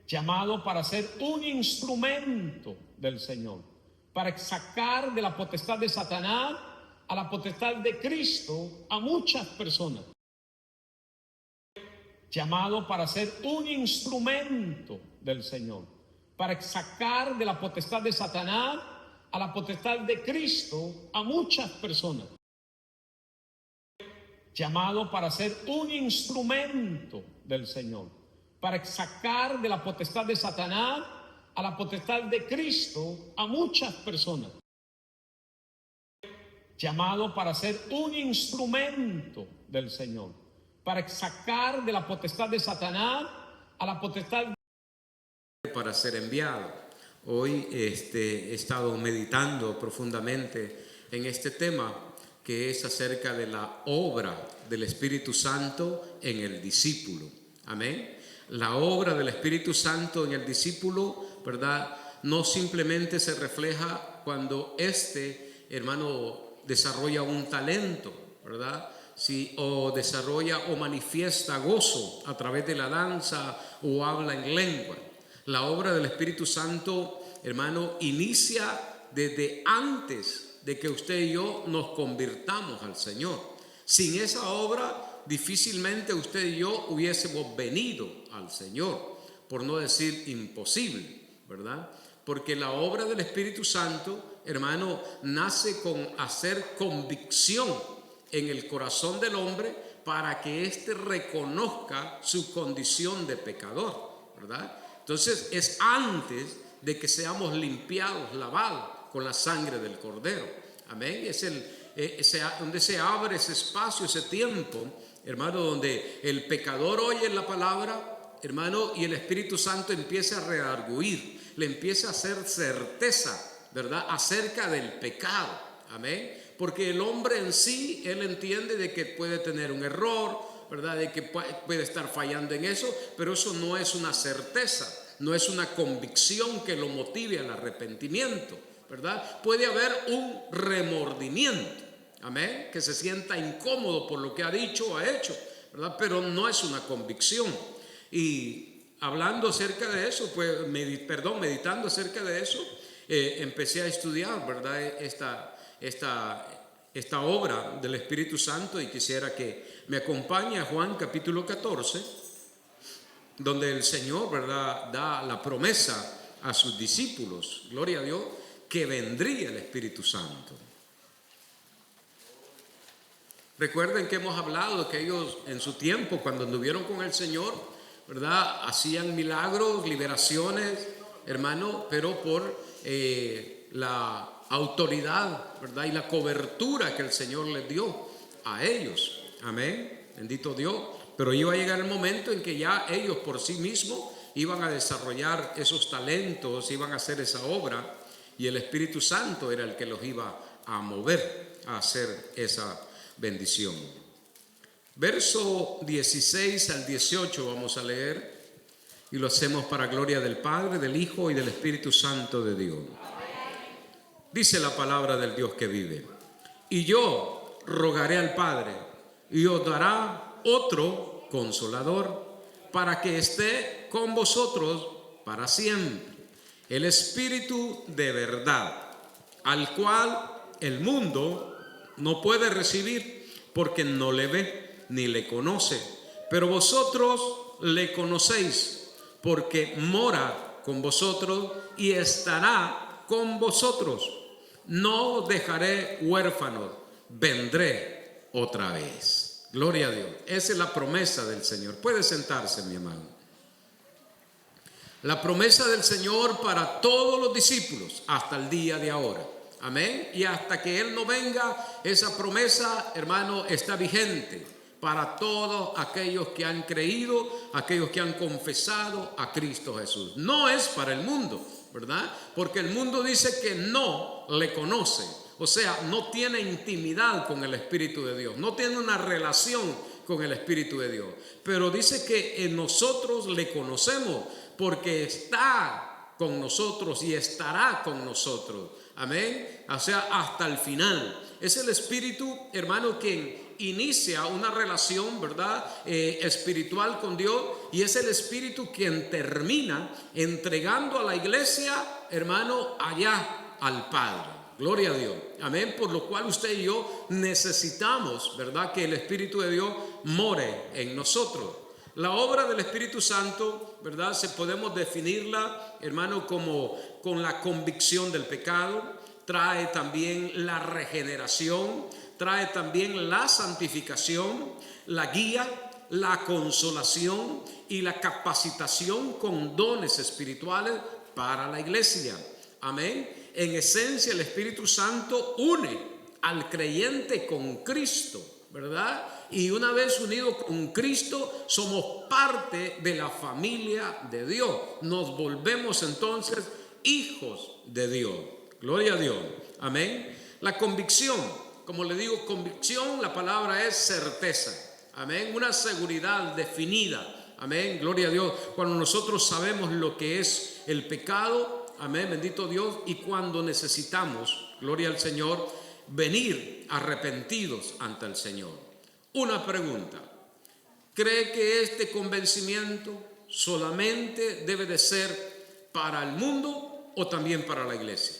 llamado para ser un instrumento del Señor, para sacar de la potestad de Satanás a la potestad de Cristo a muchas personas. Llamado para ser un instrumento del Señor, para sacar de la potestad de Satanás a la potestad de Cristo a muchas personas. Llamado para ser un instrumento del Señor, para sacar de la potestad de Satanás a la potestad de Cristo a muchas personas. Llamado para ser un instrumento del Señor, para sacar de la potestad de Satanás a la potestad para ser enviado. Hoy he estado meditando profundamente en este tema, que es acerca de la obra del Espíritu Santo en el discípulo. Amén. La obra del Espíritu Santo en el discípulo, ¿verdad? No simplemente se refleja cuando hermano, desarrolla un talento, ¿verdad? Sí, o desarrolla o manifiesta gozo a través de la danza o habla en lengua. La obra del Espíritu Santo, hermano, inicia desde antes de que usted y yo nos convirtamos al Señor. Sin esa obra, difícilmente usted y yo hubiésemos venido al Señor, por no decir imposible, ¿verdad? Porque la obra del Espíritu Santo, hermano, nace con hacer convicción en el corazón del hombre para que éste reconozca su condición de pecador, ¿verdad? Entonces es antes de que seamos limpiados, lavados con la sangre del Cordero. Amén. Es donde se abre ese espacio, ese tiempo, hermano, donde el pecador oye la palabra, hermano, y el Espíritu Santo empieza a redarguir, le empieza a hacer certeza, ¿verdad?, acerca del pecado. Amén. Porque el hombre en sí, él entiende de que puede tener un error, ¿verdad?, de que puede estar fallando en eso, pero eso no es una certeza, no es una convicción que lo motive al arrepentimiento, ¿verdad? Puede haber un remordimiento, amén, que se sienta incómodo por lo que ha dicho o ha hecho, ¿verdad? Pero no es una convicción. Y hablando acerca de eso, pues, meditando acerca de eso, empecé a estudiar, ¿verdad?, esta obra del Espíritu Santo, y quisiera que me acompañe a Juan capítulo 14, donde el Señor, ¿verdad?, da la promesa a sus discípulos, gloria a Dios, que vendría el Espíritu Santo. Recuerden que hemos hablado que ellos en su tiempo, cuando anduvieron con el Señor, ¿verdad?, hacían milagros, liberaciones, hermano, pero por la autoridad, ¿verdad?, y la cobertura que el Señor les dio a ellos. Amén, bendito Dios. Pero iba a llegar el momento en que ya ellos por sí mismos iban a desarrollar esos talentos, iban a hacer esa obra, y el Espíritu Santo era el que los iba a mover a hacer esa bendición. Verso 16 al 18 vamos a leer, y lo hacemos para gloria del Padre, del Hijo y del Espíritu Santo de Dios. Dice la palabra del Dios que vive: y yo rogaré al Padre, y os dará otro consolador, para que esté con vosotros para siempre, el Espíritu de verdad, al cual el mundo no puede recibir, porque no le ve ni le conoce, pero vosotros le conocéis, porque mora con vosotros y estará con vosotros. No os dejaré huérfanos, vendré otra vez. Gloria a Dios. Esa es la promesa del Señor. Puede sentarse, mi hermano. La promesa del Señor para todos los discípulos hasta el día de ahora. Amén. Y hasta que Él no venga, esa promesa, hermano, está vigente para todos aquellos que han creído, aquellos que han confesado a Cristo Jesús. No es para el mundo, ¿verdad? Porque el mundo dice que no le conoce. O sea, no tiene intimidad con el Espíritu de Dios, no tiene una relación con el Espíritu de Dios. Pero dice que nosotros le conocemos porque está con nosotros y estará con nosotros. Amén. O sea, hasta el final. Es el Espíritu, hermano, quien inicia una relación, ¿verdad? Espiritual con Dios, y es el Espíritu quien termina entregando a la iglesia, hermano, allá al Padre. Gloria a Dios, amén. Por lo cual usted y yo necesitamos, ¿verdad?, que el Espíritu de Dios more en nosotros. La obra del Espíritu Santo, ¿verdad?, podemos definirla, hermano, como con la convicción del pecado. Trae también la regeneración, trae también la santificación, la guía, la consolación y la capacitación con dones espirituales para la iglesia. Amén. En esencia, el Espíritu Santo une al creyente con Cristo, ¿verdad? Y una vez unido con Cristo, somos parte de la familia de Dios. Nos volvemos entonces hijos de Dios. Gloria a Dios. Amén. La convicción, como le digo, convicción, la palabra es certeza. Amén. Una seguridad definida. Amén. Gloria a Dios. Cuando nosotros sabemos lo que es el pecado, amén, bendito Dios, y cuando necesitamos, gloria al Señor, venir arrepentidos ante el Señor. Una pregunta: ¿cree que este convencimiento solamente debe de ser para el mundo o también para la iglesia?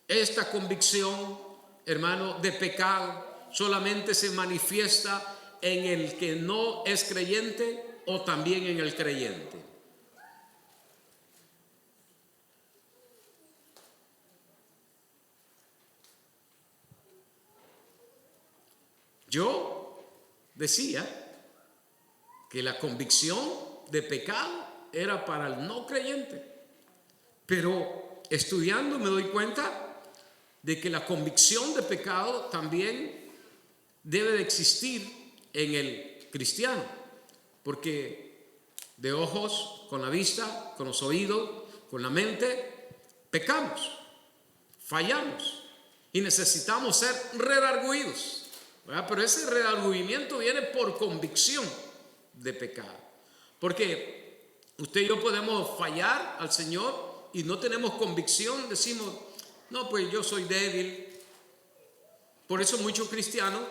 Esta convicción, hermano, de pecado solamente se manifiesta en el que no es creyente o también en el creyente. Yo decía que la convicción de pecado era para el no creyente, pero estudiando me doy cuenta de que la convicción de pecado también debe de existir en el cristiano, porque de ojos, con la vista, con los oídos, con la mente, pecamos, fallamos y necesitamos ser redarguidos, ¿verdad? Pero ese redargüimiento viene por convicción de pecado, porque usted y yo podemos fallar al Señor y no tenemos convicción, decimos: no, pues yo soy débil. Por eso muchos cristianos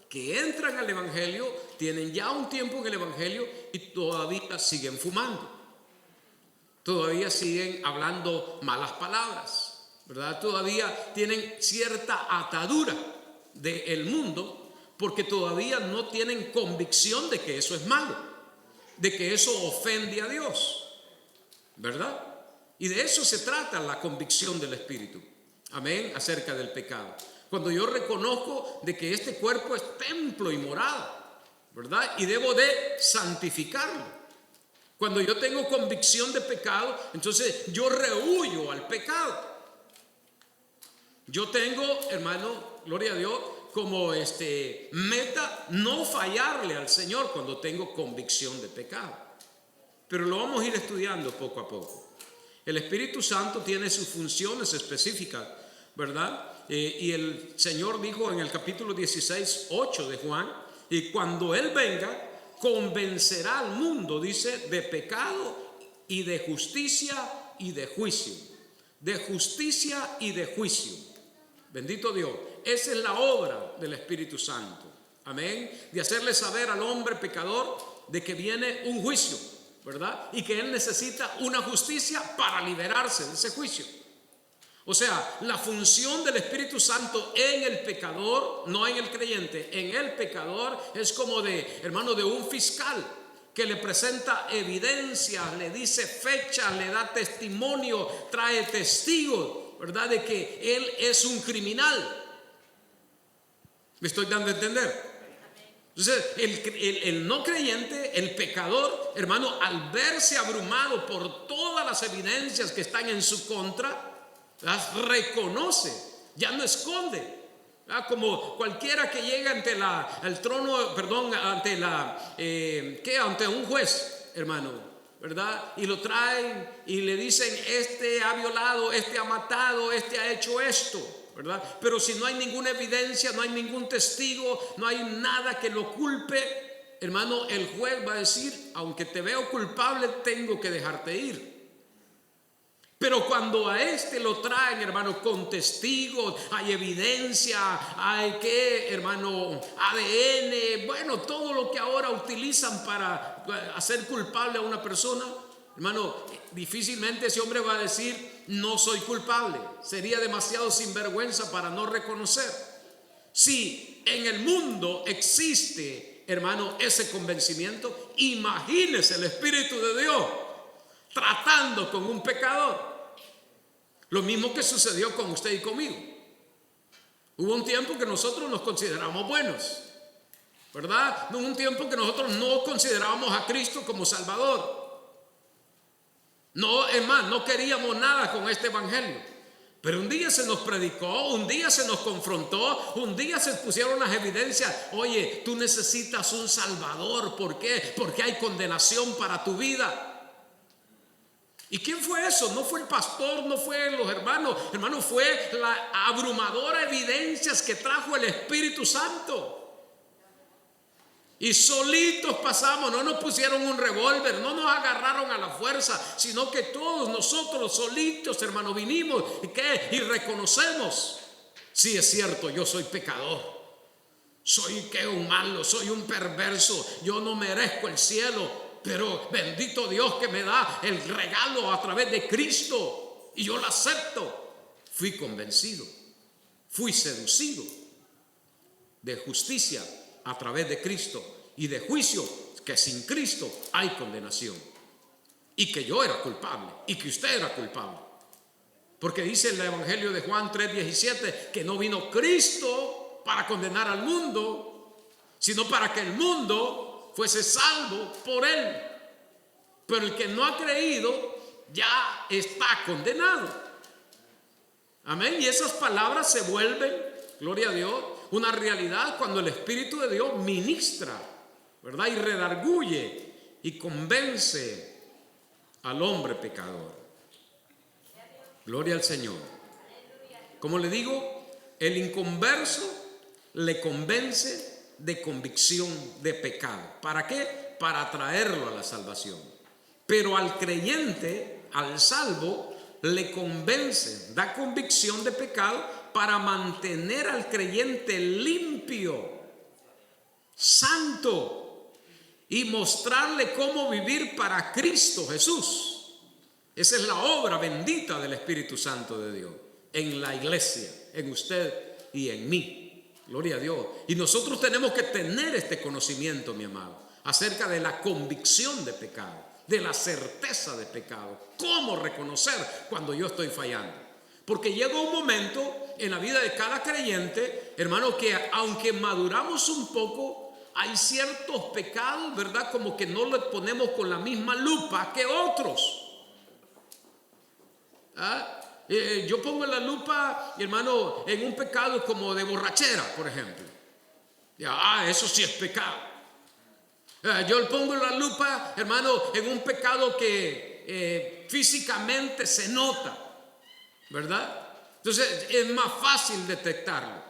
que entran al Evangelio tienen ya un tiempo en el Evangelio y todavía siguen fumando, todavía siguen hablando malas palabras, ¿verdad? Todavía tienen cierta atadura del mundo porque todavía no tienen convicción de que eso es malo, de que eso ofende a Dios, ¿verdad? Y de eso se trata la convicción del Espíritu. Amén, acerca del pecado. Cuando yo reconozco de que este cuerpo es templo y morada, ¿verdad? Y debo de santificarlo. Cuando yo tengo convicción de pecado, entonces yo rehuyo al pecado. Yo tengo, hermano, gloria a Dios, como meta no fallarle al Señor cuando tengo convicción de pecado. Pero lo vamos a ir estudiando poco a poco. El Espíritu Santo tiene sus funciones específicas, ¿verdad? Y el Señor dijo en el capítulo 16, 8 de Juan: y cuando Él venga, convencerá al mundo, dice, de pecado y de justicia y de juicio. De justicia y de juicio. Bendito Dios. Esa es la obra del Espíritu Santo. Amén. De hacerle saber al hombre pecador de que viene un juicio, ¿verdad? Y que él necesita una justicia para liberarse de ese juicio. O sea, la función del Espíritu Santo en el pecador, no en el creyente, en el pecador es como de, hermano, de un fiscal que le presenta evidencias, le dice fechas, le da testimonio, trae testigos, ¿verdad? De que él es un criminal. ¿Me estoy dando a entender? Entonces, el no creyente, el pecador, hermano, al verse abrumado por todas las evidencias que están en su contra, las reconoce, ya no esconde. Como cualquiera que llega ante el trono, perdón, ante un juez, hermano, ¿verdad? Y lo traen y le dicen: este ha violado, este ha matado, este ha hecho esto, ¿verdad? Pero si no hay ninguna evidencia, no hay ningún testigo, no hay nada que lo culpe, hermano, el juez va a decir: aunque te veo culpable, tengo que dejarte ir. Pero cuando a este lo traen, hermano, con testigos, hay evidencia, hay hermano, ADN, bueno, todo lo que ahora utilizan para hacer culpable a una persona, hermano, difícilmente ese hombre va a decir, no soy culpable. Sería demasiado sinvergüenza para no reconocer. Si en el mundo existe, hermano, ese convencimiento, imagínese el Espíritu de Dios tratando con un pecador. Lo mismo que sucedió con usted y conmigo. Hubo un tiempo que nosotros nos consideramos buenos, ¿verdad? Hubo un tiempo que nosotros no considerábamos a Cristo como Salvador. No, es más, no queríamos nada con este evangelio. Pero un día se nos predicó, un día se nos confrontó, un día se pusieron las evidencias. Oye, tú necesitas un Salvador. ¿Por qué? Porque hay condenación para tu vida. ¿Y quién fue eso? No fue el pastor, no fue los hermanos. Hermano, fue la abrumadora evidencias que trajo el Espíritu Santo. Y solitos pasamos, no nos pusieron un revólver, no nos agarraron a la fuerza, sino que todos nosotros solitos, hermano, vinimos y reconocemos. Sí, es cierto, yo soy pecador. Soy un malo, soy un perverso, yo no merezco el cielo. Pero bendito Dios que me da el regalo a través de Cristo y yo lo acepto. Fui convencido, fui seducido de justicia a través de Cristo y de juicio, que sin Cristo hay condenación, y que yo era culpable y que usted era culpable. Porque dice el Evangelio de Juan 3:17 que no vino Cristo para condenar al mundo, sino para que el mundo fuese salvo por él. Pero el que no ha creído ya está condenado. Amén. Y esas palabras se vuelven, gloria a Dios, una realidad cuando el Espíritu de Dios ministra, ¿verdad? Y redarguye y convence al hombre pecador. Gloria al Señor. Como le digo, el inconverso le convence de convicción de pecado. ¿Para qué? Para atraerlo a la salvación. Pero al creyente, al salvo, le convence, da convicción de pecado para mantener al creyente limpio, santo, y mostrarle cómo vivir para Cristo Jesús. Esa es la obra bendita del Espíritu Santo de Dios en la iglesia, en usted y en mí. Gloria a Dios. Y nosotros tenemos que tener este conocimiento, mi amado, acerca de la convicción de pecado, de la certeza de pecado. ¿Cómo reconocer cuando yo estoy fallando? Porque llega un momento en la vida de cada creyente, hermano, que aunque maduramos un poco, hay ciertos pecados, ¿verdad? Como que no los ponemos con la misma lupa que otros. Yo pongo la lupa, hermano, en un pecado como de borrachera, por ejemplo. Eso sí es pecado. Yo le pongo la lupa, hermano, en un pecado que físicamente se nota, ¿verdad? Entonces es más fácil detectarlo.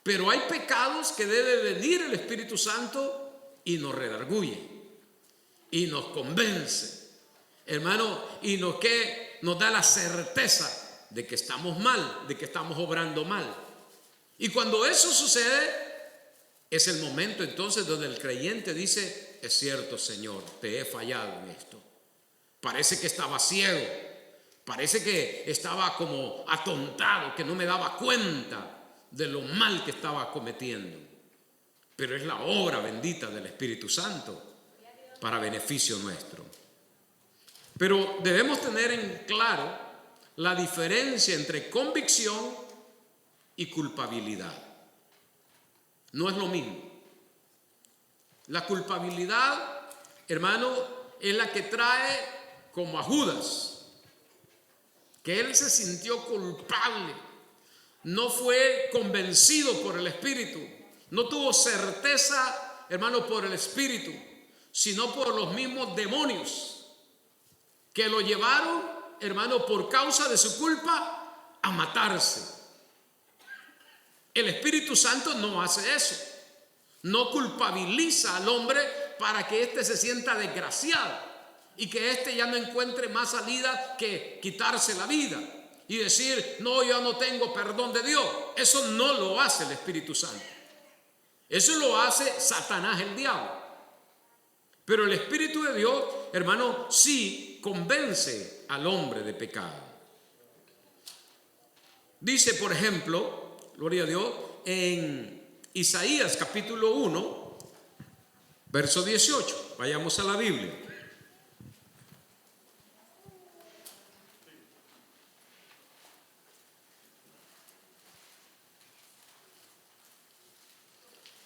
Pero hay pecados que debe venir el Espíritu Santo y nos redarguye y nos convence, hermano, y nos da la certeza de que estamos mal, de que estamos obrando mal. Y cuando eso sucede, es el momento entonces donde el creyente dice: es cierto, Señor, te he fallado en esto. Parece que estaba ciego, parece que estaba como atontado, que no me daba cuenta de lo mal que estaba cometiendo. Pero es la obra bendita del Espíritu Santo para beneficio nuestro. Pero debemos tener en claro la diferencia entre convicción y culpabilidad. No es lo mismo. La culpabilidad, hermano, es la que trae como a Judas, que él se sintió culpable, no fue convencido por el Espíritu, no tuvo certeza, hermano, por el Espíritu, sino por los mismos demonios que lo llevaron, hermano, por causa de su culpa, a matarse. El Espíritu Santo no hace eso. No culpabiliza al hombre para que éste se sienta desgraciado. y que éste ya no encuentre más salida que quitarse la vida y decir, no, yo no tengo perdón de Dios. Eso no lo hace el Espíritu Santo. Eso lo hace Satanás, el diablo. Pero el Espíritu de Dios, hermano, sí convence al hombre de pecado. Dice, por ejemplo, gloria a Dios, en Isaías capítulo 1, verso 18. Vayamos a la Biblia.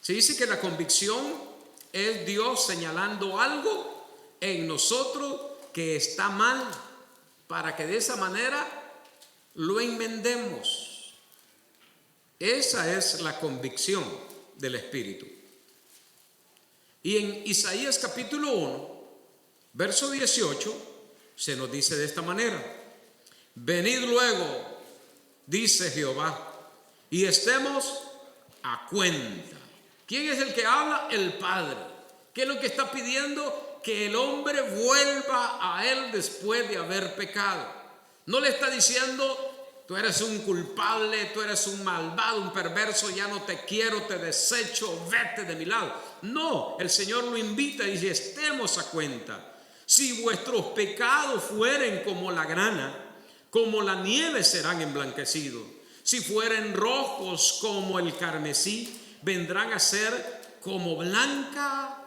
Se dice que la convicción es Dios señalando algo en nosotros que está mal, para que de esa manera lo enmendemos. Esa es la convicción del Espíritu. Y en Isaías capítulo 1, verso 18, se nos dice de esta manera: venid luego, dice Jehová, y estemos a cuenta. ¿Quién es el que habla? El Padre. ¿Qué es lo que está pidiendo? Que el hombre vuelva a él después de haber pecado. No le está diciendo, tú eres un culpable, tú eres un malvado, un perverso, ya no te quiero, te desecho, vete de mi lado. No, el Señor lo invita y dice, estemos a cuenta. Si vuestros pecados fueren como la grana, como la nieve serán emblanquecidos. Si fueren rojos como el carmesí, vendrán a ser como blanca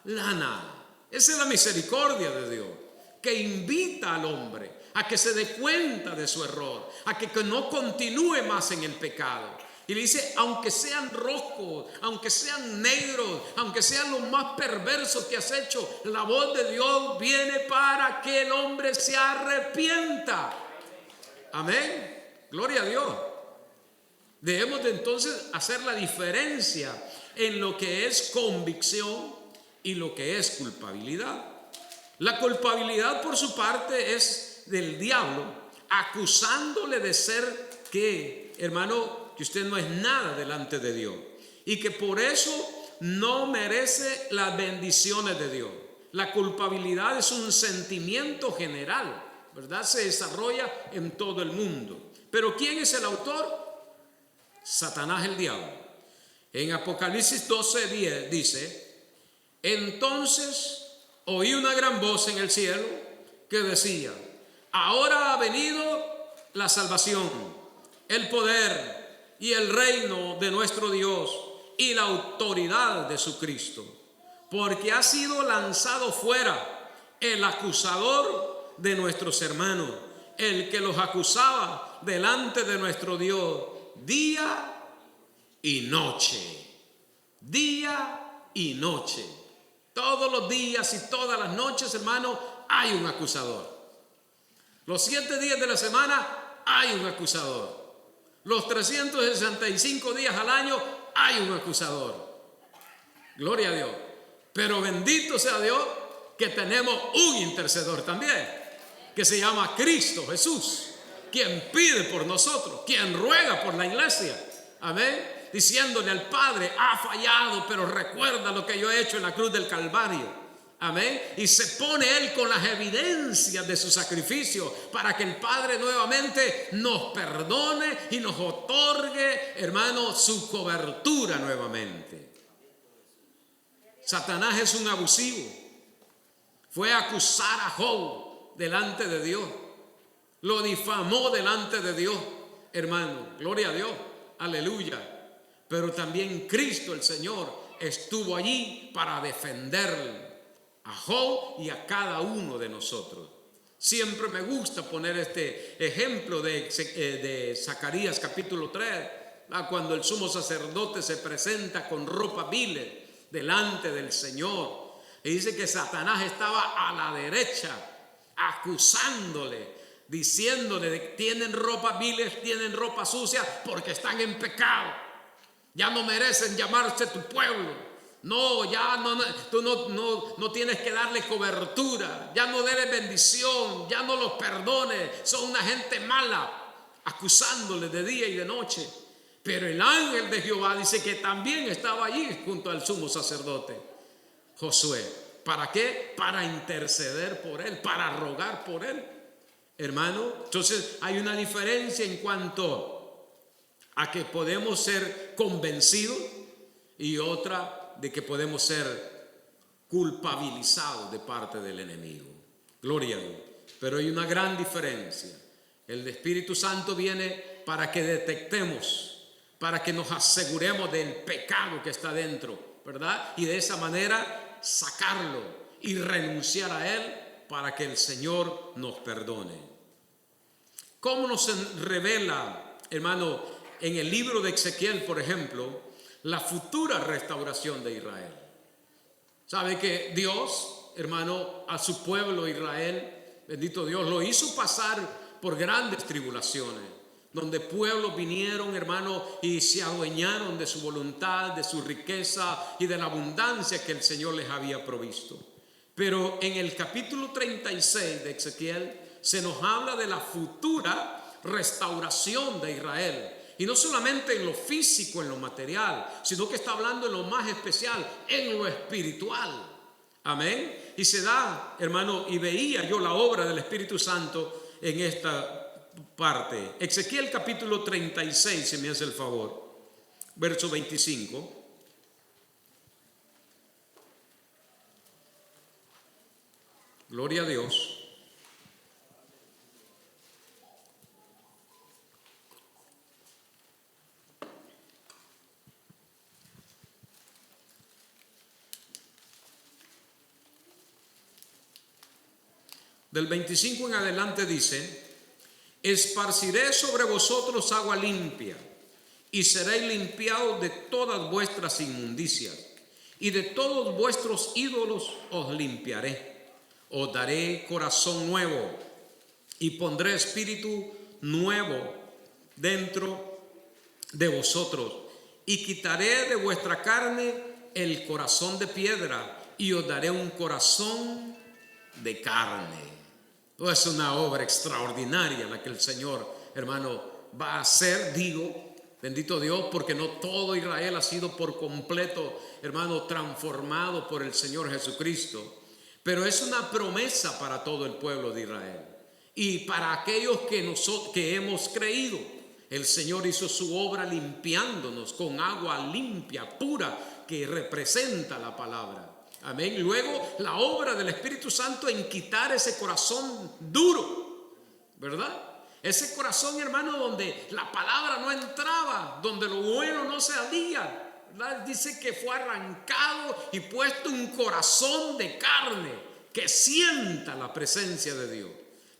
lana. Esa es la misericordia de Dios, que invita al hombre a que se dé cuenta de su error, a que no continúe más en el pecado. Y le dice, aunque sean rojos, aunque sean negros, aunque sean los más perversos que has hecho, la voz de Dios viene para que el hombre se arrepienta. Amén. Gloria a Dios. Debemos de entonces hacer la diferencia en lo que es convicción y lo que es culpabilidad. La culpabilidad, por su parte, es del diablo, acusándole de ser que, hermano, que usted no es nada delante de Dios y que por eso no merece las bendiciones de Dios. La culpabilidad es un sentimiento general, ¿verdad? Se desarrolla en todo el mundo. Pero ¿quién es el autor? Satanás, el diablo. En Apocalipsis 12:10 dice, entonces oí una gran voz en el cielo que decía, ahora ha venido la salvación, el poder y el reino de nuestro Dios y la autoridad de su Cristo, porque ha sido lanzado fuera el acusador de nuestros hermanos, el que los acusaba delante de nuestro Dios día y noche. Día y noche. Todos los días y todas las noches, hermano, hay un acusador. Los 7 días de la semana hay un acusador. Los 365 días al año hay un acusador. Gloria a Dios. Pero bendito sea Dios que tenemos un intercedor también, que se llama Cristo Jesús, quien pide por nosotros, quien ruega por la iglesia. Amén. Diciéndole al Padre, ha fallado, pero recuerda lo que yo he hecho en la cruz del Calvario. Amén. Y se pone Él con las evidencias de su sacrificio para que el Padre nuevamente nos perdone y nos otorgue, hermano, su cobertura nuevamente. Satanás es un abusivo. Fue a acusar a Job delante de Dios. Lo difamó delante de Dios, hermano. Gloria a Dios. Aleluya. Pero también Cristo el Señor estuvo allí para defender a Job y a cada uno de nosotros. Siempre me gusta poner este ejemplo de Zacarías capítulo 3, cuando el sumo sacerdote se presenta con ropa viles delante del Señor. Y dice que Satanás estaba a la derecha acusándole, diciéndole, tienen ropa viles, tienen ropa sucia porque están en pecado. Ya no merecen llamarse tu pueblo. No, ya no, tú no tienes que darle cobertura. Ya no debes bendición. Ya no los perdones. Son una gente mala, acusándole de día y de noche. Pero el ángel de Jehová dice que también estaba allí junto al sumo sacerdote Josué. ¿Para qué? Para interceder por él, para rogar por él, hermano. Entonces hay una diferencia en cuanto a que podemos ser convencidos y otra de que podemos ser culpabilizados de parte del enemigo. Gloria a Dios. Pero hay una gran diferencia. El Espíritu Santo viene para que detectemos, para que nos aseguremos del pecado que está dentro, ¿verdad? Y de esa manera sacarlo y renunciar a él para que el Señor nos perdone. ¿Cómo nos revela, hermano, en el libro de Ezequiel, por ejemplo, la futura restauración de Israel? ¿Sabe que Dios, hermano, a su pueblo Israel, bendito Dios, lo hizo pasar por grandes tribulaciones, donde pueblos vinieron, hermano, y se adueñaron de su voluntad, de su riqueza y de la abundancia que el Señor les había provisto? Pero en el capítulo 36 de Ezequiel se nos habla de la futura restauración de Israel. Y no solamente en lo físico, en lo material, sino que está hablando en lo más especial, en lo espiritual. Amén. Y se da, hermano, y veía yo la obra del Espíritu Santo en esta parte. Ezequiel capítulo 36, si me hace el favor, verso 25. Gloria a Dios. Del 25 en adelante dice: esparciré sobre vosotros agua limpia, y seréis limpiados de todas vuestras inmundicias, y de todos vuestros ídolos os limpiaré. Os daré corazón nuevo, y pondré espíritu nuevo dentro de vosotros, y quitaré de vuestra carne el corazón de piedra, y os daré un corazón de carne. Es una obra extraordinaria la que el Señor, hermano, va a hacer, digo, bendito Dios, porque no todo Israel ha sido por completo, hermano, transformado por el Señor Jesucristo. Pero es una promesa para todo el pueblo de Israel y para aquellos que hemos creído. El Señor hizo su obra limpiándonos con agua limpia, pura, que representa la palabra. Amén. Luego la obra del Espíritu Santo en quitar ese corazón duro, ¿verdad? Ese corazón, hermano, donde la palabra no entraba, donde lo bueno no salía, ¿verdad? Dice que fue arrancado y puesto un corazón de carne que sienta la presencia de Dios,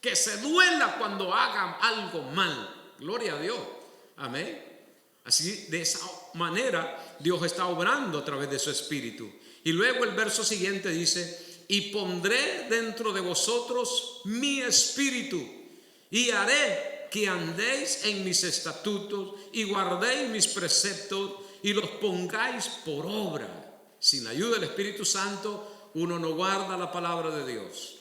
que se duela cuando hagan algo mal. Gloria a Dios. Amén. Así, de esa manera, Dios está obrando a través de su Espíritu. Y luego el verso siguiente dice: y pondré dentro de vosotros mi espíritu, y haré que andéis en mis estatutos, y guardéis mis preceptos, y los pongáis por obra. Sin la ayuda del Espíritu Santo, uno no guarda la palabra de Dios.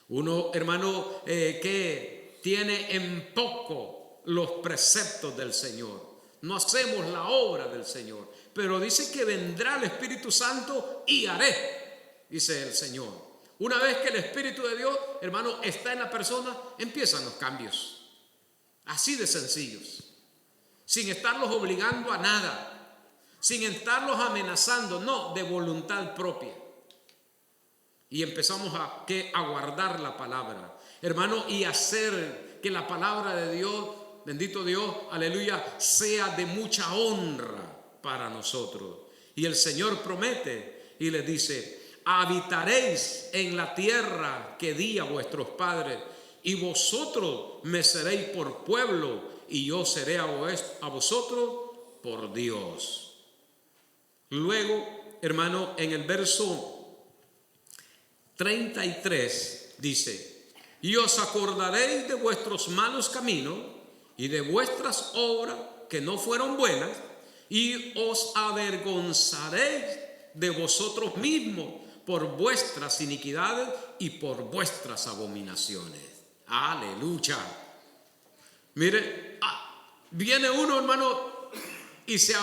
Uno, hermano, que tiene en poco los preceptos del Señor. No hacemos la obra del Señor. Pero dice que vendrá el Espíritu Santo y haré, dice el Señor. Una vez que el Espíritu de Dios, hermano, está en la persona, empiezan los cambios. Así de sencillos. Sin estarlos obligando a nada. Sin estarlos amenazando. No, de voluntad propia. Y empezamos a guardar la palabra, hermano, y hacer que la palabra de Dios, bendito Dios, aleluya, sea de mucha honra para nosotros. Y el Señor promete y les dice: habitaréis en la tierra que di a vuestros padres, y vosotros me seréis por pueblo, y yo seré a vosotros por Dios. Luego, hermano, en el verso 33 dice: y os acordaréis de vuestros malos caminos y de vuestras obras que no fueron buenas, y os avergonzaréis de vosotros mismos por vuestras iniquidades y por vuestras abominaciones. Aleluya. Mire, viene uno, hermano, y se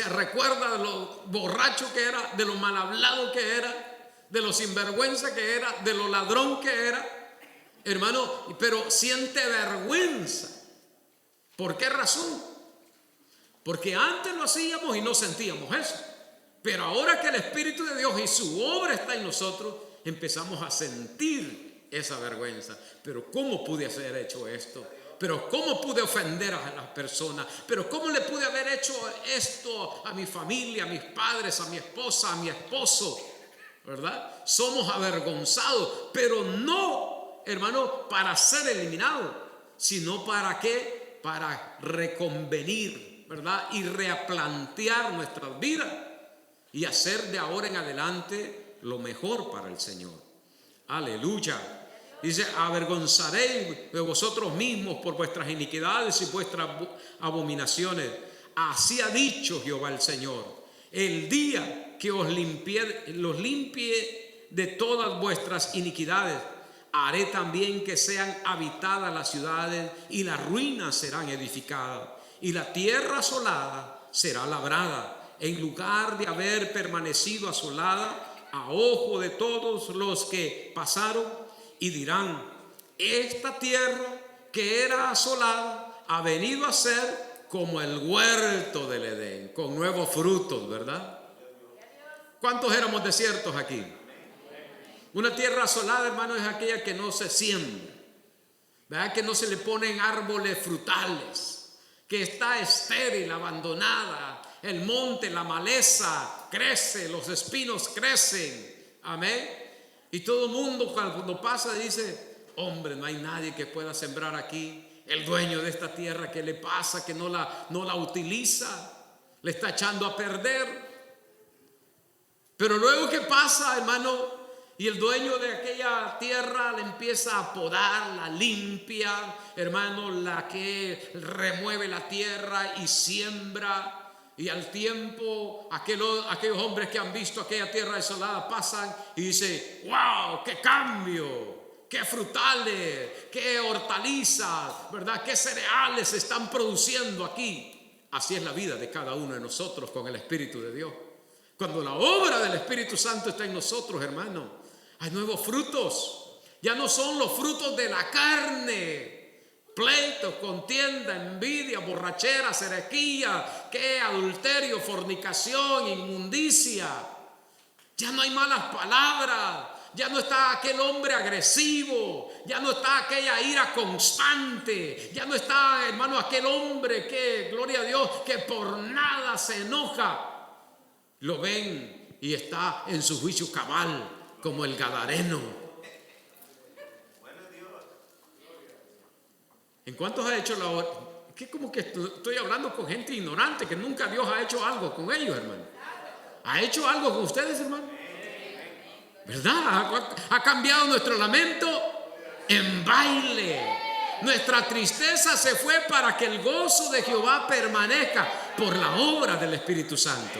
recuerda de lo borracho que era, de lo mal hablado que era, de lo sinvergüenza que era, de lo ladrón que era, hermano, pero siente vergüenza. ¿Por qué razón? Porque antes lo hacíamos y no sentíamos eso. Pero ahora que el Espíritu de Dios y su obra está en nosotros, empezamos a sentir esa vergüenza. Pero ¿cómo pude haber hecho esto? Pero ¿cómo pude ofender a las personas? Pero ¿cómo le pude haber hecho esto a mi familia, a mis padres, a mi esposa, a mi esposo? ¿Verdad? Somos avergonzados, pero no, hermano, para ser eliminados, sino para qué? Para reconvenir, ¿verdad? Y replantear nuestras vidas y hacer de ahora en adelante lo mejor para el Señor. Aleluya. Dice, avergonzaréis de vosotros mismos por vuestras iniquidades y vuestras abominaciones. Así ha dicho Jehová el Señor. El día que los limpie de todas vuestras iniquidades, haré también que sean habitadas las ciudades y las ruinas serán edificadas y la tierra asolada será labrada en lugar de haber permanecido asolada a ojo de todos los que pasaron. Y dirán, esta tierra que era asolada ha venido a ser como el huerto del Edén, con nuevos frutos, ¿verdad? ¿Cuántos éramos desiertos aquí? Una tierra asolada, hermano, es aquella que no se siembra, ¿verdad? Que no se le ponen árboles frutales, que está estéril, abandonada. El monte, la maleza crece, los espinos crecen. Amén. Y todo el mundo cuando pasa dice, hombre, no hay nadie que pueda sembrar aquí. El dueño de esta tierra, ¿qué le pasa? Que no la utiliza, le está echando a perder. Pero luego, ¿qué pasa, hermano? Y el dueño de aquella tierra la empieza a podar, la limpia, hermano, la que remueve la tierra y siembra. Y al tiempo, aquellos hombres que han visto aquella tierra desolada pasan y dicen, wow, qué cambio, qué frutales, qué hortalizas, ¿verdad? Qué cereales se están produciendo aquí. Así es la vida de cada uno de nosotros con el Espíritu de Dios. Cuando la obra del Espíritu Santo está en nosotros, hermano, hay nuevos frutos. Ya no son los frutos de la carne. Pleito, contienda, envidia, borrachera, cerequía, ¿qué? Adulterio, fornicación, inmundicia. Ya no hay malas palabras. Ya no está aquel hombre agresivo. Ya no está aquella ira constante. Ya no está, hermano, aquel hombre que, gloria a Dios, que por nada se enoja. Lo ven y está en su juicio cabal, como el gadareno. ¿En cuántos ha hecho la obra? Que como que estoy hablando con gente ignorante, que nunca Dios ha hecho algo con ellos, hermano. ¿Ha hecho algo con ustedes, hermano? ¿Verdad? Ha cambiado nuestro lamento en baile. Nuestra tristeza se fue para que el gozo de Jehová permanezca por la obra del Espíritu Santo.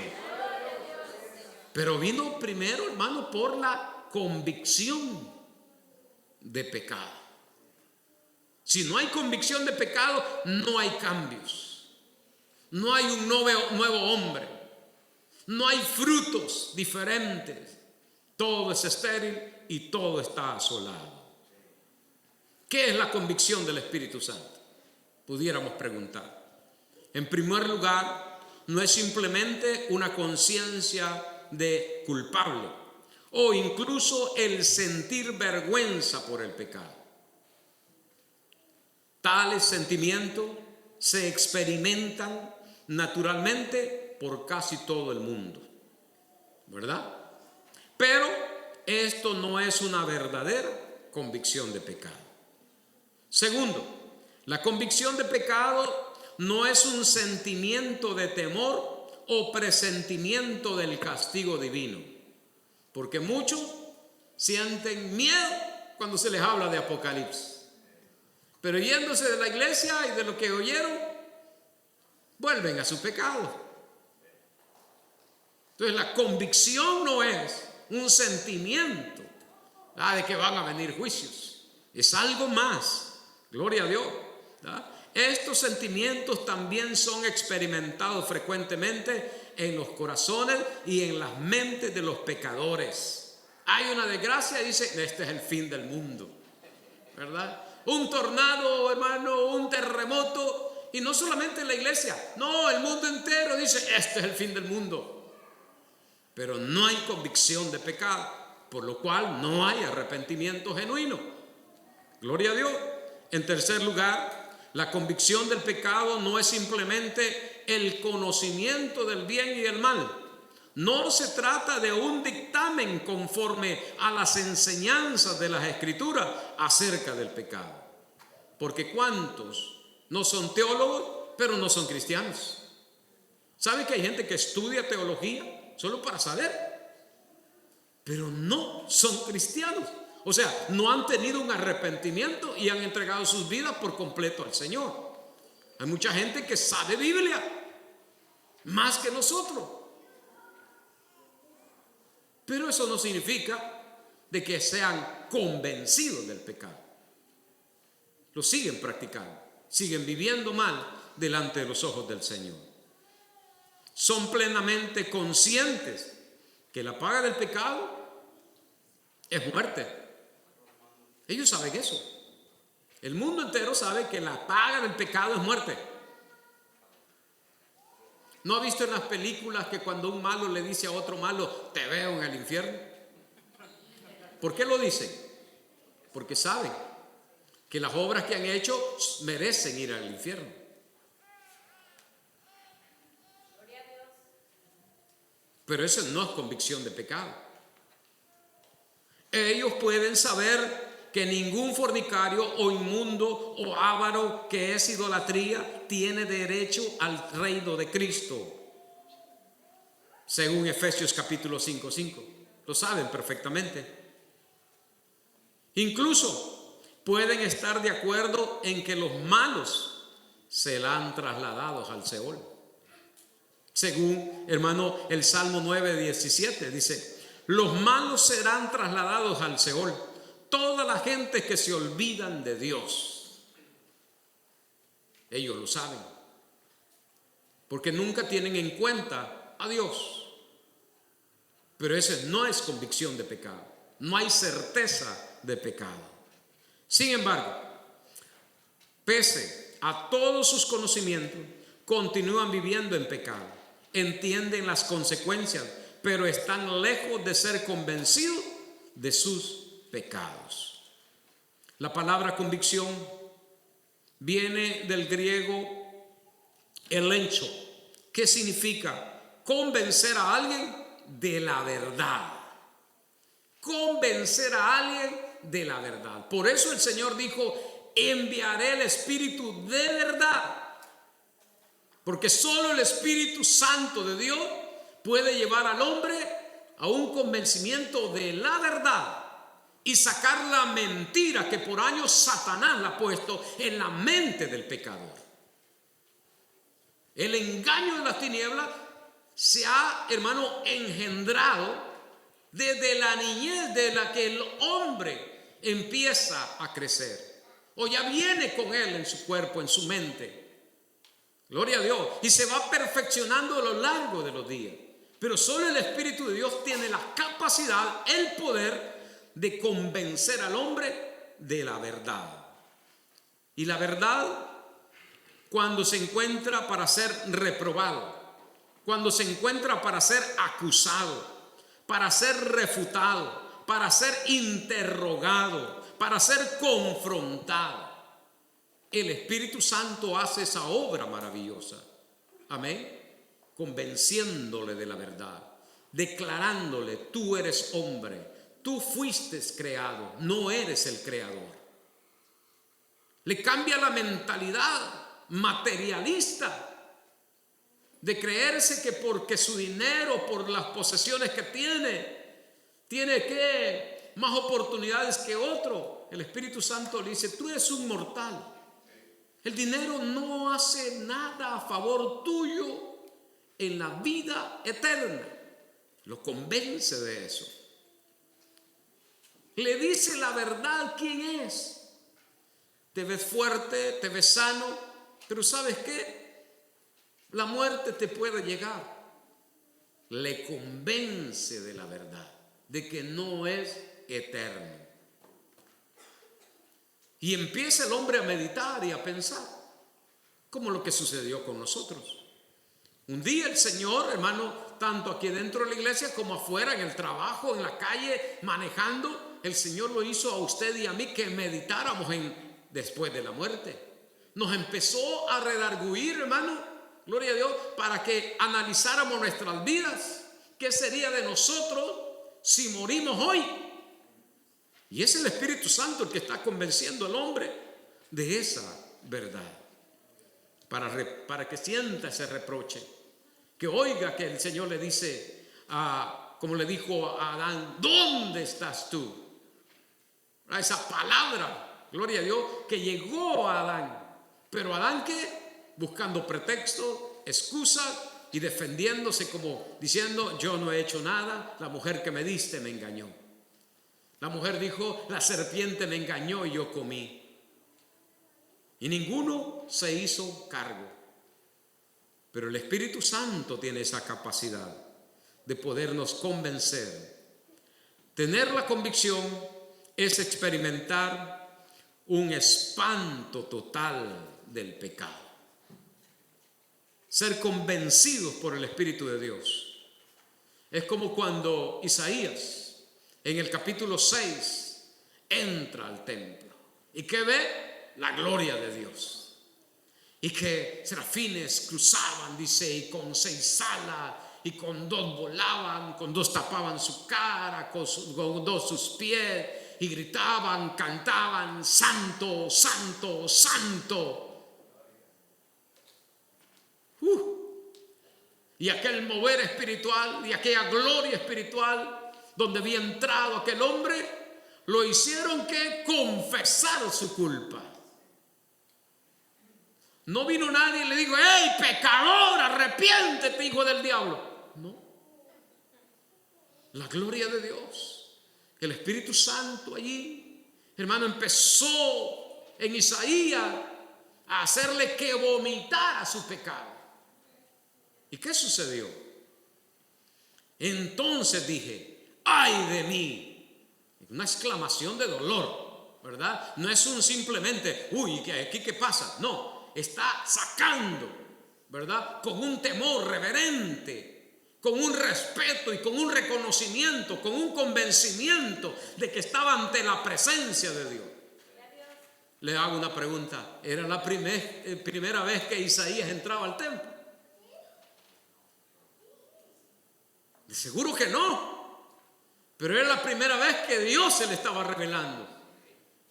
Pero vino primero, hermano, por la convicción de pecado. Si no hay convicción de pecado, no hay cambios. No hay un nuevo hombre. No hay frutos diferentes. Todo es estéril y todo está asolado. ¿Qué es la convicción del Espíritu Santo? Pudiéramos preguntar. En primer lugar, no es simplemente una conciencia de culpable o incluso el sentir vergüenza por el pecado. Tales sentimientos se experimentan naturalmente por casi todo el mundo, ¿verdad? Pero esto no es una verdadera convicción de pecado. Segundo, la convicción de pecado no es un sentimiento de temor o presentimiento del castigo divino, porque muchos sienten miedo cuando se les habla de Apocalipsis. Pero yéndose de la iglesia y de lo que oyeron, vuelven a su pecado. Entonces la convicción no es un sentimiento de que van a venir juicios. Es algo más. Gloria a Dios. ¿Verdad? Estos sentimientos también son experimentados frecuentemente en los corazones y en las mentes de los pecadores. Hay una desgracia y dice, este es el fin del mundo, ¿verdad? Un tornado, hermano, un terremoto, y no solamente en la iglesia, no, el mundo entero dice, este es el fin del mundo. Pero no hay convicción de pecado, por lo cual no hay arrepentimiento genuino. Gloria a Dios. En tercer lugar, la convicción del pecado no es simplemente el conocimiento del bien y el mal. No se trata de un dictamen conforme a las enseñanzas de las Escrituras acerca del pecado. Porque ¿cuántos no son teólogos, pero no son cristianos? ¿Sabe que hay gente que estudia teología solo para saber? Pero no son cristianos. O sea, no han tenido un arrepentimiento y han entregado sus vidas por completo al Señor. Hay mucha gente que sabe Biblia más que nosotros. Pero eso no significa de que sean convencidos del pecado. Lo siguen practicando, siguen viviendo mal delante de los ojos del Señor. Son plenamente conscientes que la paga del pecado es muerte. Ellos saben eso. El mundo entero sabe que la paga del pecado es muerte. ¿No ha visto en las películas que cuando un malo le dice a otro malo, te veo en el infierno? ¿Por qué lo dicen? Porque saben que las obras que han hecho merecen ir al infierno. Pero eso no es convicción de pecado. Ellos pueden saber que ningún fornicario o inmundo o avaro, que es idolatría, tiene derecho al reino de Cristo, según Efesios capítulo 5:5. Lo saben perfectamente. Incluso pueden estar de acuerdo en que los malos serán trasladados al Seol. Según, hermano, el Salmo 9:17 dice, los malos serán trasladados al Seol. Toda la gente que se olvidan de Dios. Ellos lo saben. Porque nunca tienen en cuenta a Dios. Pero esa no es convicción de pecado. No hay certeza de pecado. Sin embargo, pese a todos sus conocimientos, continúan viviendo en pecado. Entienden las consecuencias, pero están lejos de ser convencidos de sus pecados. La palabra convicción viene del griego elencho, que significa convencer a alguien de la verdad. Convencer a alguien de la verdad. Por eso el Señor dijo, enviaré el Espíritu de verdad. Porque solo el Espíritu Santo de Dios puede llevar al hombre a un convencimiento de la verdad y sacar la mentira que por años Satanás la ha puesto en la mente del pecador. El engaño de las tinieblas se ha, hermano, engendrado desde la niñez de la que el hombre empieza a crecer, o ya viene con él en su cuerpo, en su mente. Gloria a Dios. Y se va perfeccionando a lo largo de los días. Pero solo el Espíritu de Dios tiene la capacidad, el poder de convencer al hombre de la verdad. Y la verdad, cuando se encuentra para ser reprobado, cuando se encuentra para ser acusado, para ser refutado, para ser interrogado, para ser confrontado, el Espíritu Santo hace esa obra maravillosa. Amén. Convenciéndole de la verdad, declarándole, tú eres hombre, tú fuiste creado, no eres el creador. Le cambia la mentalidad materialista de creerse que porque su dinero, por las posesiones que tiene que más oportunidades que otro. El Espíritu Santo le dice, tú eres un mortal. El dinero no hace nada a favor tuyo en la vida eterna. Lo convence de eso. Le dice la verdad quién es. Te ves fuerte, te ves sano, pero ¿sabes qué? La muerte te puede llegar. Le convence de la verdad. de que no es eterno. Y empieza el hombre a meditar y a pensar, como lo que sucedió con nosotros. Un día el Señor, hermano, tanto aquí dentro de la iglesia como afuera, en el trabajo, en la calle, manejando, el Señor lo hizo a usted y a mí que meditáramos en después de la muerte. Nos empezó a redarguir, hermano, gloria a Dios, para que analizáramos nuestras vidas. ¿Qué sería de nosotros si morimos hoy? Y es el Espíritu Santo el que está convenciendo al hombre de esa verdad. Para que sienta ese reproche. Que oiga que el Señor le dice, como le dijo a Adán, ¿dónde estás tú? A esa palabra, gloria a Dios, que llegó a Adán. Pero Adán, ¿qué? Buscando pretextos, excusas y defendiéndose, como diciendo, yo no he hecho nada, la mujer que me diste me engañó. La mujer dijo, la serpiente me engañó y yo comí. Y ninguno se hizo cargo. Pero el Espíritu Santo tiene esa capacidad de podernos convencer. Tener la convicción es experimentar un espanto total del pecado. Ser convencidos por el Espíritu de Dios. Es como cuando Isaías, en el capítulo 6, entra al templo. ¿Y qué ve? La gloria de Dios. Y que serafines cruzaban, dice, y con 6 alas, y con 2 volaban, con 2 tapaban su cara, con 2 sus pies, y gritaban, cantaban, santo, santo, santo. Y aquel mover espiritual y aquella gloria espiritual donde había entrado aquel hombre, lo hicieron que confesar su culpa. No vino nadie y le dijo, ¡hey, pecador, arrepiéntete, hijo del diablo! No. La gloria de Dios, el Espíritu Santo allí, hermano, empezó en Isaías a hacerle que vomitara su pecado. ¿Y qué sucedió? Entonces dije, ¡ay de mí! Una exclamación de dolor, ¿verdad? No es un simplemente, uy, ¿aquí qué pasa? No. Está sacando, ¿verdad? Con un temor reverente, con un respeto y con un reconocimiento, con un convencimiento de que estaba ante la presencia de Dios. Le hago una pregunta. ¿Era la primera vez que Isaías entraba al templo? De seguro que no. Pero era la primera vez que Dios se le estaba revelando.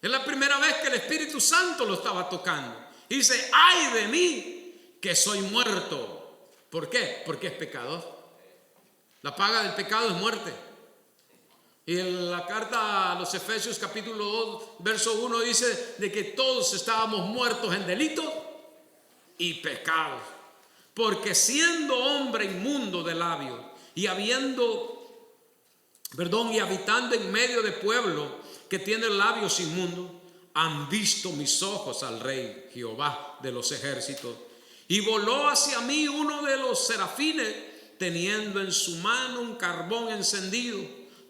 Es la primera vez que el Espíritu Santo lo estaba tocando. Y dice, ¡ay de mí, que soy muerto! ¿Por qué? Porque es pecador. La paga del pecado es muerte. Y en la carta a los Efesios capítulo 2, verso 1 dice de que todos estábamos muertos en delitos y pecados. Porque siendo hombre inmundo de labios y habitando en medio de pueblo que tiene labios inmundos, han visto mis ojos al Rey Jehová de los ejércitos. Y voló hacia mí uno de los serafines, teniendo en su mano un carbón encendido,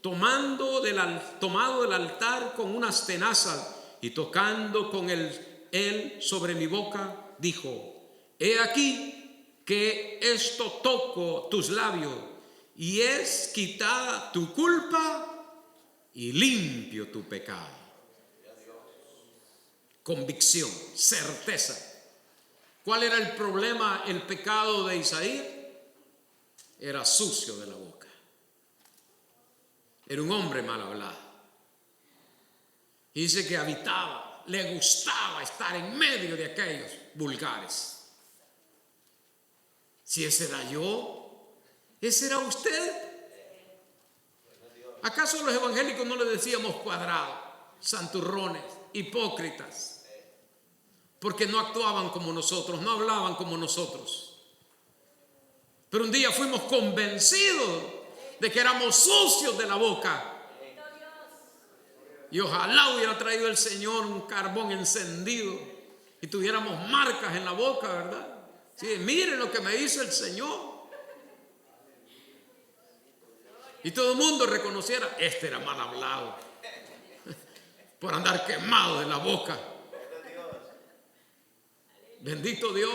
tomado del altar con unas tenazas, y tocando con él sobre mi boca, dijo, he aquí que esto toco tus labios, y es quitada tu culpa y limpio tu pecado. Convicción, certeza. ¿Cuál era el problema, el pecado de Isaías? Era sucio de la boca. Era un hombre mal hablado. Y dice que habitaba, le gustaba estar en medio de aquellos vulgares. Si ese era yo, ese era usted. ¿Acaso los evangélicos no le decíamos cuadrados, santurrones, hipócritas? Porque no actuaban como nosotros, no hablaban como nosotros. Pero un día fuimos convencidos de que éramos sucios de la boca. Y ojalá hubiera traído el Señor un carbón encendido y tuviéramos marcas en la boca, ¿verdad? Sí, miren lo que me hizo el Señor. Y todo el mundo reconociera, este era mal hablado, por andar quemado de la boca. Bendito Dios.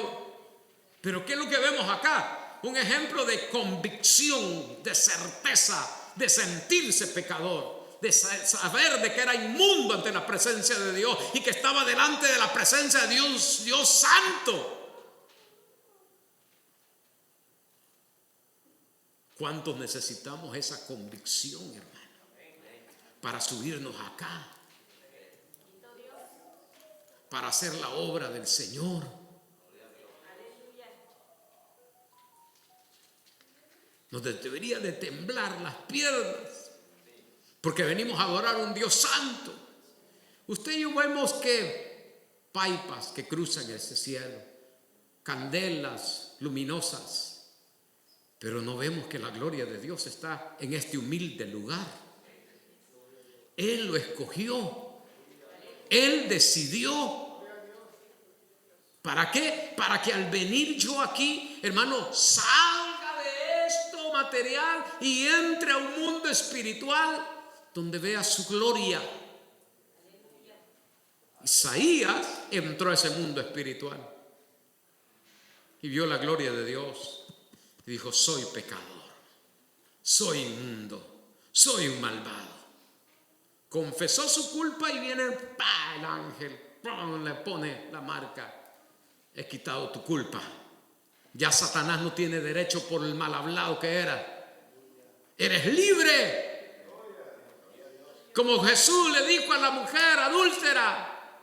Pero ¿qué es lo que vemos acá? Un ejemplo de convicción, de certeza, de sentirse pecador, de saber de que era inmundo ante la presencia de Dios y que estaba delante de la presencia de Dios, Dios santo. ¿Cuántos necesitamos esa convicción, hermano, para subirnos acá, para hacer la obra del Señor? Nos debería de temblar las piernas, porque venimos a adorar a un Dios santo. Usted y yo vemos que paipas que cruzan ese cielo, candelas luminosas, pero no vemos que la gloria de Dios está en este humilde lugar. Él lo escogió, Él decidió. ¿Para qué? Para que al venir yo aquí, hermano, salga de esto material y entre a un mundo espiritual donde vea su gloria. Isaías entró a ese mundo espiritual y vio la gloria de Dios. Y dijo, soy pecador, soy inmundo, soy un malvado. Confesó su culpa y viene el ángel, le pone la marca. He quitado tu culpa. Ya Satanás no tiene derecho por el mal hablado que era. Eres libre. Como Jesús le dijo a la mujer adúltera,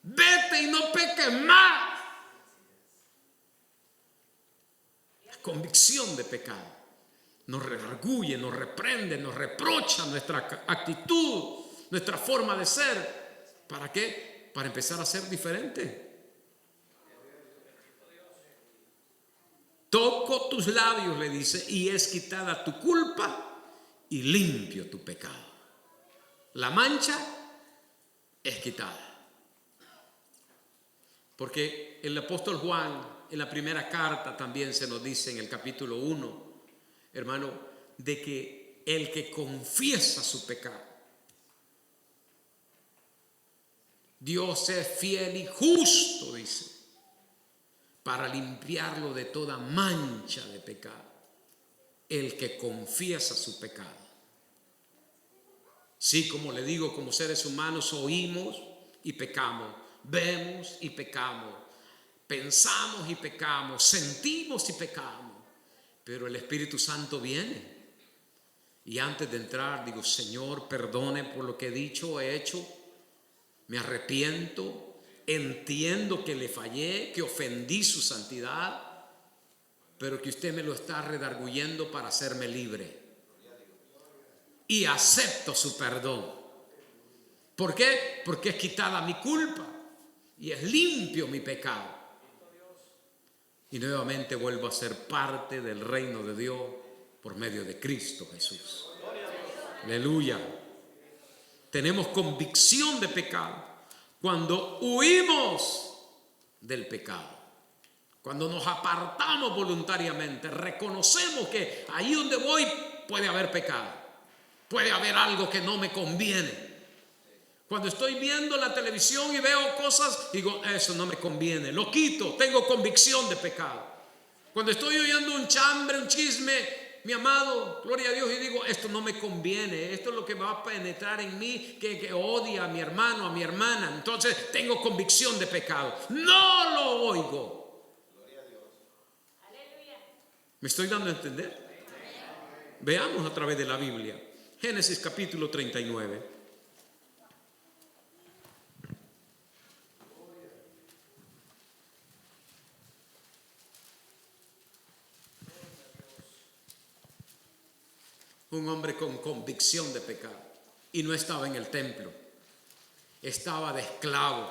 vete y no peques más. Convicción de pecado nos redarguye, nos reprende, nos reprocha nuestra actitud, nuestra forma de ser. ¿Para qué? Para empezar a ser diferente. Toco tus labios, le dice, y es quitada tu culpa y limpio tu pecado. La mancha es quitada. Porque el apóstol Juan, en la primera carta también se nos dice en el capítulo 1, hermano, de que el que confiesa su pecado, Dios es fiel y justo, dice, para limpiarlo de toda mancha de pecado. El que confiesa su pecado. Sí, como le digo, como seres humanos oímos y pecamos, vemos y pecamos, pensamos y pecamos, sentimos y pecamos, pero el Espíritu Santo viene y antes de entrar digo, Señor, perdone por lo que he dicho, he hecho, me arrepiento, entiendo que le fallé, que ofendí su santidad, pero que usted me lo está redarguyendo para hacerme libre y acepto su perdón. ¿Por qué? Porque es quitada mi culpa y es limpio mi pecado. Y nuevamente vuelvo a ser parte del reino de Dios por medio de Cristo Jesús. Aleluya. Tenemos convicción de pecado cuando huimos del pecado. Cuando nos apartamos voluntariamente, reconocemos que ahí donde voy puede haber pecado. Puede haber algo que no me conviene. Cuando estoy viendo la televisión y veo cosas, digo, eso no me conviene, lo quito, tengo convicción de pecado. Cuando estoy oyendo un chambre, un chisme, mi amado, gloria a Dios, y digo, esto no me conviene, esto es lo que va a penetrar en mí, que odia a mi hermano, a mi hermana, entonces tengo convicción de pecado. No lo oigo. ¿Me estoy dando a entender? Veamos a través de la Biblia. Génesis capítulo 39. Un hombre con convicción de pecado y no estaba en el templo, estaba de esclavo,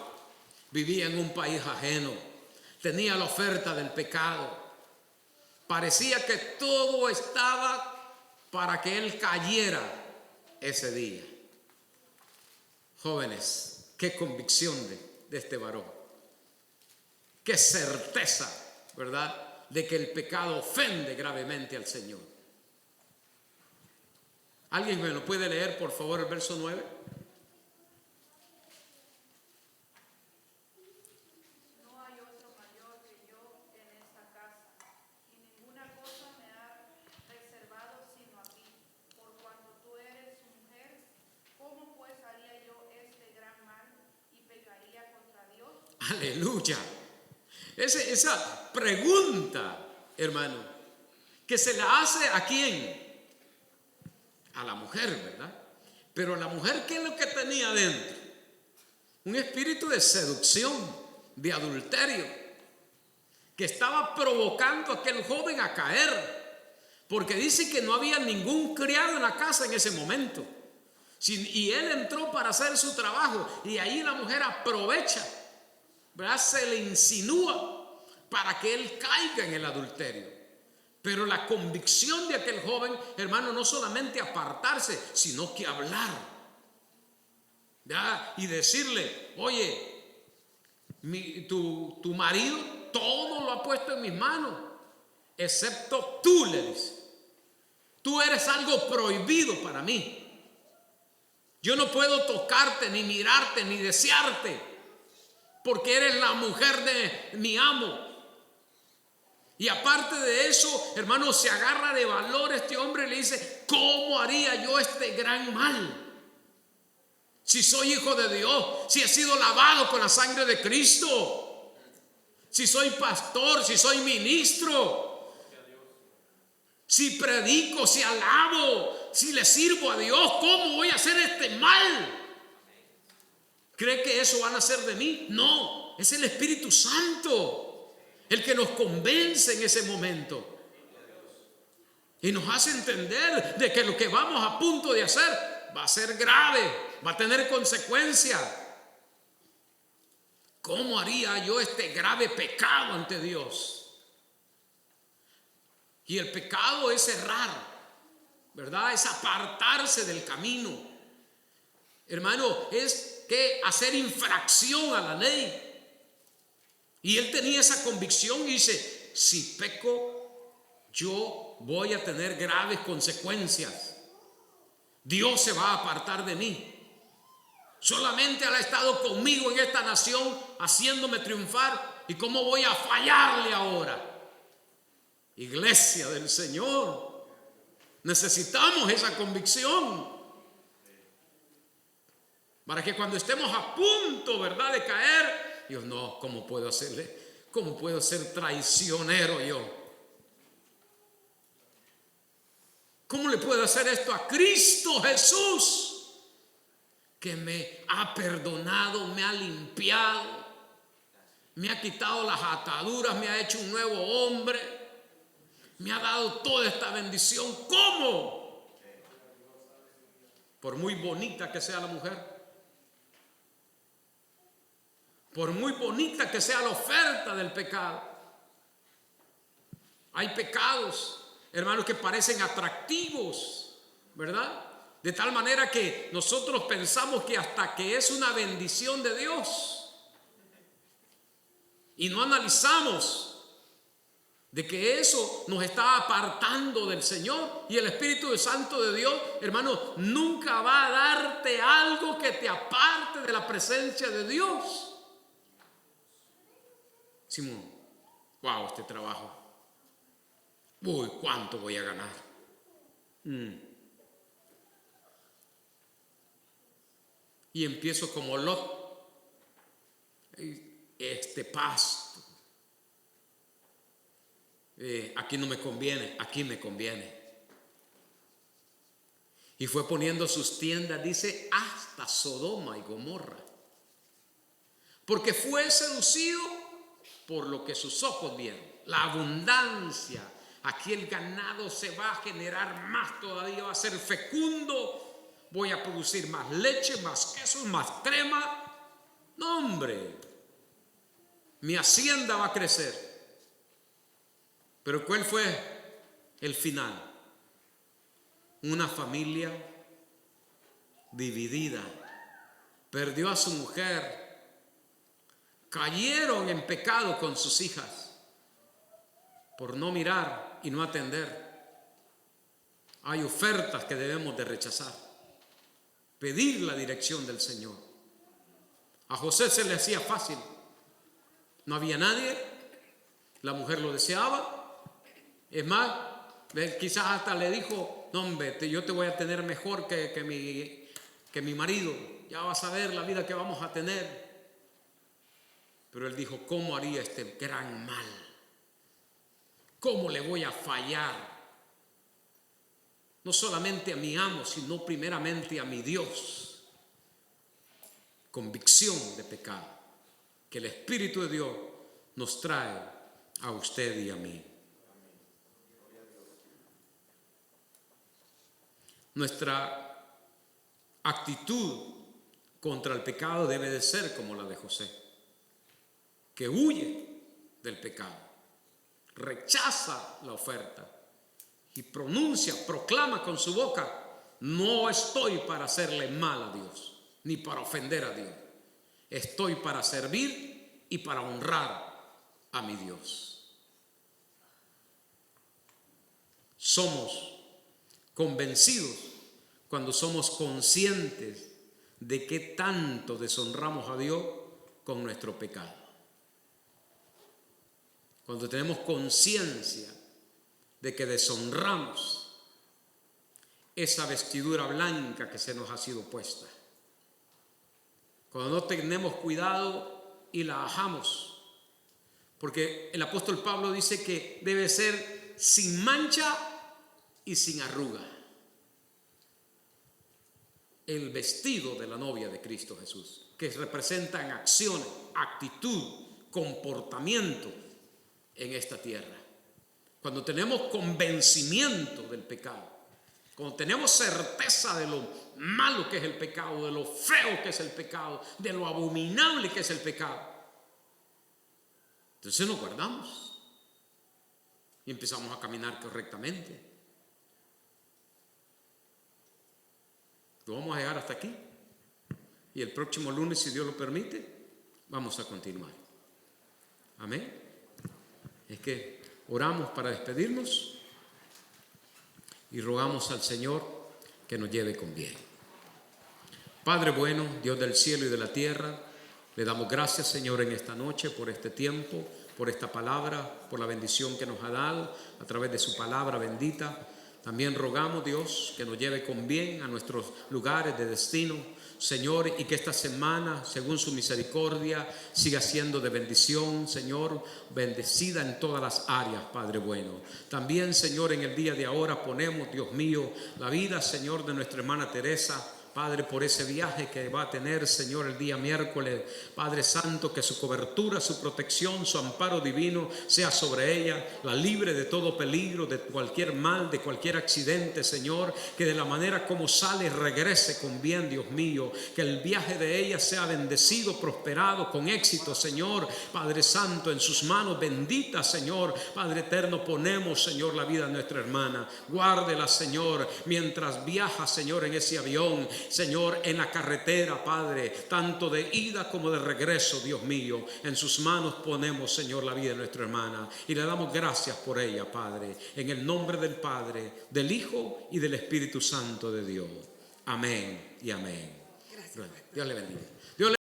vivía en un país ajeno, tenía la oferta del pecado, parecía que todo estaba para que él cayera ese día. Jóvenes, qué convicción de este varón, qué certeza, ¿verdad?, de que el pecado ofende gravemente al Señor. ¿Alguien me lo puede leer, por favor, el verso 9? No hay otro mayor que yo en esta casa, y ninguna cosa me ha reservado sino a ti. Por cuanto tú eres su mujer, ¿cómo pues haría yo este gran mal y pecaría contra Dios? Aleluya. Esa pregunta, hermano, que se la hace ¿a quién? A la mujer, ¿verdad? Pero la mujer, ¿qué es lo que tenía dentro? Un espíritu de seducción, de adulterio, que estaba provocando a aquel joven a caer, porque dice que no había ningún criado en la casa en ese momento. Y él entró para hacer su trabajo, y ahí la mujer aprovecha, ¿verdad? Se le insinúa para que él caiga en el adulterio. Pero la convicción de aquel joven, hermano, no solamente apartarse, sino que hablar, ¿ya? Y decirle: oye, tu marido todo lo ha puesto en mis manos, excepto tú, le dice. Tú eres algo prohibido para mí. Yo no puedo tocarte, ni mirarte, ni desearte, porque eres la mujer de mi amo. Y aparte de eso, hermano, se agarra de valor este hombre y le dice: ¿cómo haría yo este gran mal? Si soy hijo de Dios, si he sido lavado con la sangre de Cristo, si soy pastor, si soy ministro, si predico, si alabo, si le sirvo a Dios, ¿cómo voy a hacer este mal? ¿Cree que eso van a hacer de mí? No, es el Espíritu Santo el que nos convence en ese momento y nos hace entender de que lo que vamos a punto de hacer va a ser grave, va a tener consecuencias. ¿Cómo haría yo este grave pecado ante Dios? Y el pecado es errar, ¿verdad? Es apartarse del camino. Hermano, es que hacer infracción a la ley. Y él tenía esa convicción y dice: si peco, yo voy a tener graves consecuencias. Dios se va a apartar de mí. Solamente Él ha estado conmigo en esta nación, haciéndome triunfar. ¿Y cómo voy a fallarle ahora? Iglesia del Señor, necesitamos esa convicción para que cuando estemos a punto, ¿verdad?, de caer, Dios, no, ¿cómo puedo hacerle? ¿Cómo puedo ser traicionero yo? ¿Cómo le puedo hacer esto a Cristo Jesús, que me ha perdonado, me ha limpiado, me ha quitado las ataduras, me ha hecho un nuevo hombre, me ha dado toda esta bendición? ¿Cómo? Por muy bonita que sea la mujer, por muy bonita que sea la oferta del pecado, hay pecados, hermanos, que parecen atractivos, ¿verdad? De tal manera que nosotros pensamos que hasta que es una bendición de Dios, y no analizamos de que eso nos está apartando del Señor. Y el Espíritu Santo de Dios, hermano, nunca va a darte algo que te aparte de la presencia de Dios. Simón, wow, este trabajo, uy, ¿cuánto voy a ganar? Y empiezo como Lot, este pasto, aquí no me conviene, aquí me conviene. Y fue poniendo sus tiendas, dice, hasta Sodoma y Gomorra, porque fue seducido por lo que sus ojos vieron, la abundancia. Aquí el ganado se va a generar más todavía, va a ser fecundo, voy a producir más leche, más queso, más crema. No, hombre, mi hacienda va a crecer. Pero ¿cuál fue el final? Una familia dividida, perdió a su mujer, cayeron en pecado con sus hijas por no mirar y no atender. Hay ofertas que debemos de rechazar. Pedir la dirección del Señor. A José se le hacía fácil. No había nadie. La mujer lo deseaba. Es más, quizás hasta le dijo: no, hombre, yo te voy a tener mejor que mi marido. Ya vas a ver la vida que vamos a tener. Pero él dijo: ¿cómo haría este gran mal? ¿Cómo le voy a fallar? No solamente a mi amo, sino primeramente a mi Dios. Convicción de pecado que el Espíritu de Dios nos trae a usted y a mí. Nuestra actitud contra el pecado debe de ser como la de José, que huye del pecado, rechaza la oferta y proclama con su boca: no estoy para hacerle mal a Dios, ni para ofender a Dios. Estoy para servir y para honrar a mi Dios. Somos convencidos cuando somos conscientes de que tanto deshonramos a Dios con nuestro pecado. Cuando tenemos conciencia de que deshonramos esa vestidura blanca que se nos ha sido puesta. Cuando no tenemos cuidado y la ajamos. Porque el apóstol Pablo dice que debe ser sin mancha y sin arruga. El vestido de la novia de Cristo Jesús, que representan acciones, actitud, comportamiento en esta tierra. Cuando tenemos convencimiento del pecado, cuando tenemos certeza de lo malo que es el pecado, de lo feo que es el pecado, de lo abominable que es el pecado, entonces nos guardamos y empezamos a caminar correctamente. Lo vamos a dejar hasta aquí y el próximo lunes, si Dios lo permite, vamos a continuar. Amén. Es que oramos para despedirnos y rogamos al Señor que nos lleve con bien. Padre bueno, Dios del cielo y de la tierra, le damos gracias, Señor, en esta noche por este tiempo, por esta palabra, por la bendición que nos ha dado a través de su palabra bendita. También rogamos, Dios, que nos lleve con bien a nuestros lugares de destino, Señor, y que esta semana, según su misericordia, siga siendo de bendición, Señor, bendecida en todas las áreas, Padre bueno. También, Señor, en el día de ahora ponemos, Dios mío, la vida, Señor, de nuestra hermana Teresa, Padre, por ese viaje que va a tener, Señor, el día miércoles. Padre Santo, que su cobertura, su protección, su amparo divino sea sobre ella, la libre de todo peligro, de cualquier mal, de cualquier accidente, Señor. Que de la manera como sale, regrese con bien, Dios mío. Que el viaje de ella sea bendecido, prosperado, con éxito, Señor. Padre Santo, en sus manos benditas, Señor. Padre eterno, ponemos, Señor, la vida de nuestra hermana. Guárdela, Señor, mientras viaja, Señor, en ese avión. Señor, en la carretera, Padre, tanto de ida como de regreso, Dios mío, en sus manos ponemos, Señor, la vida de nuestra hermana y le damos gracias por ella, Padre, en el nombre del Padre, del Hijo y del Espíritu Santo de Dios. Amén y amén. Gracias. Dios le bendiga.